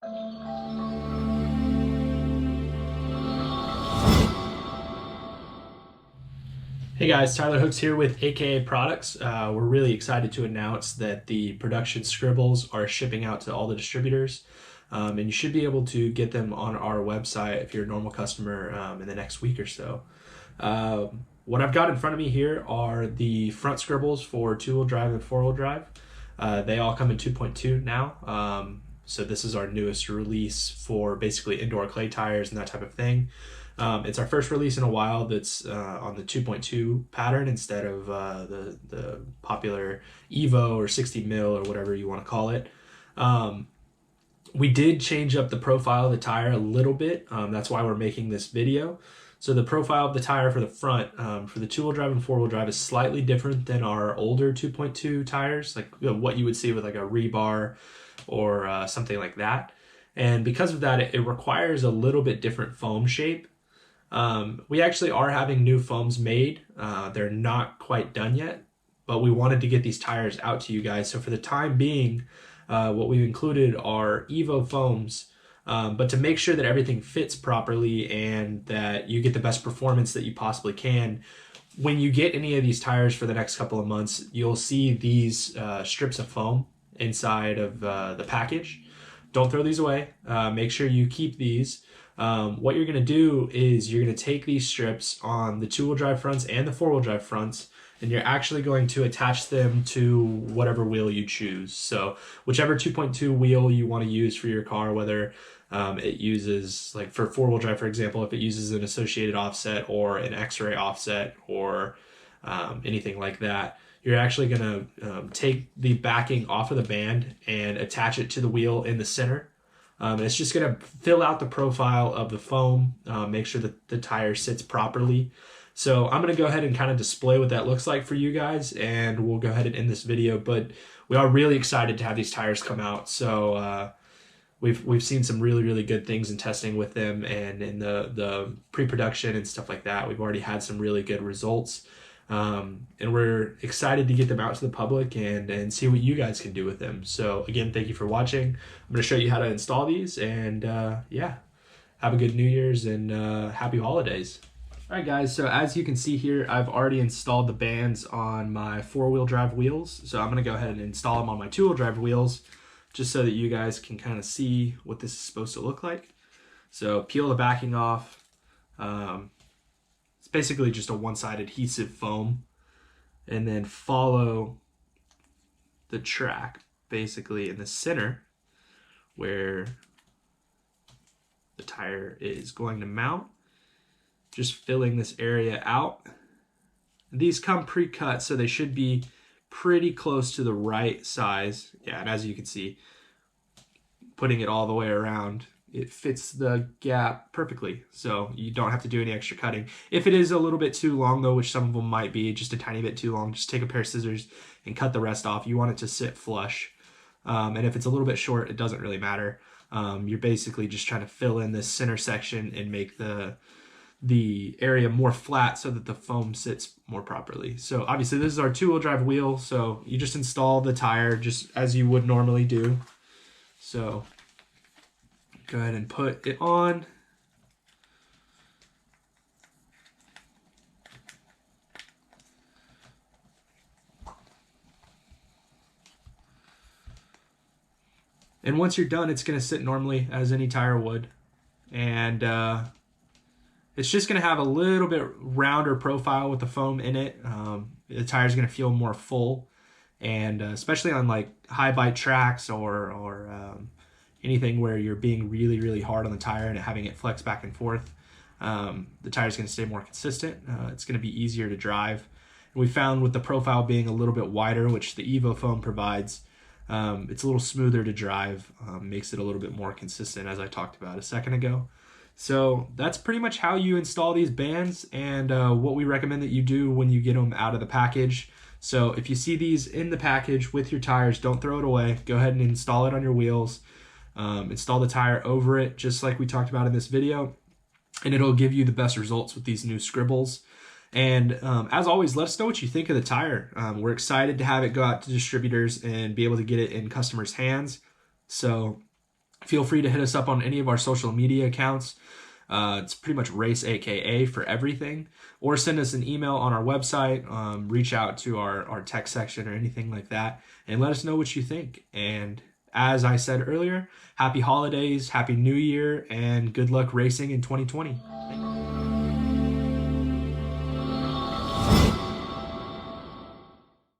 Hey guys, Tyler Hooks here with AKA Products. We're really excited to announce that the production scribbles are shipping out to all the distributors, and you should be able to get them on our website if you're a normal customer in the next week or so. What I've got in front of me here are the front scribbles for two-wheel drive and four-wheel drive. They all come in 2.2 now. So this is our newest release for basically indoor clay tires and that type of thing. It's our first release in a while that's on the 2.2 pattern instead of the popular Evo or 60 mil or whatever you want to call it. We did change up the profile of the tire a little bit. That's why we're making this video. So the profile of the tire for the front, for the two-wheel drive and four-wheel drive, is slightly different than our older 2.2 tires, like what you would see with like a rebar or something like that. And because of that, it requires a little bit different foam shape. We actually are having new foams made. They're not quite done yet, but we wanted to get these tires out to you guys. So for the time being, what we've included are Evo foams, but to make sure that everything fits properly and that you get the best performance that you possibly can, when you get any of these tires for the next couple of months, you'll see these strips of foam inside of the package. Don't throw these away. Make sure you keep these. What you're going to do is you're going to take these strips on the two-wheel drive fronts and the four-wheel drive fronts, and you're actually going to attach them to whatever wheel you choose. So whichever 2.2 wheel you want to use for your car, whether it uses, like for four-wheel drive, for example, if it uses an associated offset or an X-ray offset or anything like that, you're actually going to take the backing off of the band and attach it to the wheel in the center. And it's just going to fill out the profile of the foam, make sure that the tire sits properly. So I'm going to go ahead and kind of display what that looks like for you guys, and we'll go ahead and end this video. But we are really excited to have these tires come out. So we've seen some really good things in testing with them, and in the pre-production and stuff like that. We've already had some really good results. And we're excited to get them out to the public and see what you guys can do with them. So again, thank you for watching. I'm going to show you how to install these, and yeah, have a good New Year's and happy holidays. All right, guys, so as you can see here, I've already installed the bands on my four-wheel drive wheels. So I'm going to go ahead and install them on my two-wheel drive wheels just so that you guys can kind of see what this is supposed to look like. So peel the backing off. It's basically just a one-side adhesive foam, and then follow the track basically in the center where the tire is going to mount, just filling this area out. These come pre-cut, so they should be pretty close to the right size. Yeah, and as you can see, putting it all the way around, it fits the gap perfectly, so you don't have to do any extra cutting. If it is a little bit too long though, which some of them might be, just a tiny bit too long, just take a pair of scissors and cut the rest off. You want it to sit flush. And if it's a little bit short, it doesn't really matter. You're basically just trying to fill in this center section and make the area more flat so that the foam sits more properly. So obviously this is our two-wheel drive wheel, so you just install the tire just as you would normally do. So go ahead and put it on. And once you're done, it's going to sit normally as any tire would. And it's just going to have a little bit rounder profile with the foam in it. The tire's going to feel more full. And especially on like high bite tracks or anything where you're being really hard on the tire and having it flex back and forth, the tire's going to stay more consistent. It's going to be easier to drive. And we found with the profile being a little bit wider, which the Evo foam provides, it's a little smoother to drive, makes it a little bit more consistent, as I talked about a second ago. So that's pretty much how you install these bands, and what we recommend that you do when you get them out of the package. So if you see these in the package with your tires, don't throw it away. Go ahead and install it on your wheels. Install the tire over it, just like we talked about in this video, and it'll give you the best results with these new scribbles. And as always, let us know what you think of the tire. We're excited to have it go out to distributors and be able to get it in customers' hands. So Feel free to hit us up on any of our social media accounts. It's pretty much Race AKA for everything, or send us an email on our website, reach out to our text section or anything like that, and let us know what you think. And as I said earlier, happy holidays, happy new year, and good luck racing in 2020.